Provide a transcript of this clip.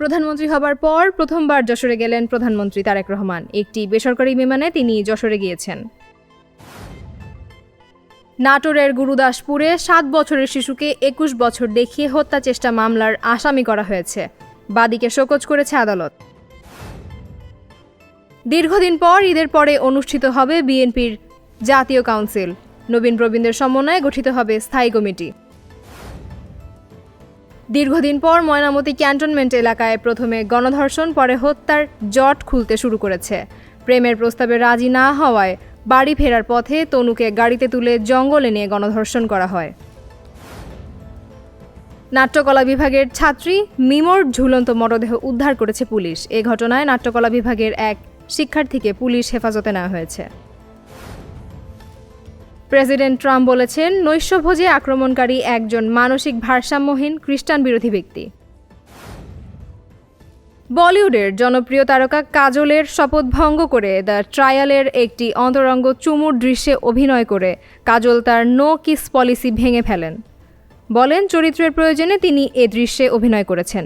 প্রধানমন্ত্রী হবার পর প্রথমবার যশোরে গেলেন প্রধানমন্ত্রী তারেক রহমান। একটি বেসরকারি বিমানে তিনি যশোরে গিয়েছেন। নাটোরের গুরুদাসপুরে 7 বছরের শিশুকে 21 বছর দেখিয়ে হত্যা চেষ্টা মামলার আসামি করা হয়েছে। বাদীকে শোকজ করেছে আদালত। দীর্ঘদিন পর ঈদের পরে অনুষ্ঠিত হবে বিএনপির জাতীয় কাউন্সিল। নবীন প্রবীণদের সমন্বয়ে গঠিত হবে স্থায়ী কমিটি। দীর্ঘদিন পর ময়নামতি ক্যান্টনমেন্ট এলাকায় প্রথমে গণধর্ষণ, পরে হত্যার জট খুলতে শুরু করেছে। প্রেমের প্রস্তাবে রাজি না হওয়ায় বাড়ি ফেরার পথে তনুকে গাড়িতে তুলে জঙ্গলে নিয়ে গণধর্ষণ করা হয়। নাট্যকলা বিভাগের ছাত্রী মিমোর ঝুলন্ত মরদেহ উদ্ধার করেছে পুলিশ। এ ঘটনায় নাট্যকলা বিভাগের এক শিক্ষার্থীকে পুলিশ হেফাজতে নেওয়া হয়েছে। প্রেসিডেন্ট ট্রাম্প বলেছেন, নৈশভোজে আক্রমণকারী একজন মানসিক ভারসাম্যহীন খ্রিস্টান বিরোধী ব্যক্তি। বলিউডের জনপ্রিয় তারকা কাজলের শপথ ভঙ্গ করে দ্য ট্রায়ালের একটি অন্তরঙ্গ চুমুর দৃশ্যে অভিনয় করে কাজল তার নো কিস পলিসি ভেঙে ফেলেন। বলেন, চরিত্রের প্রয়োজনে তিনি এ দৃশ্যে অভিনয় করেছেন।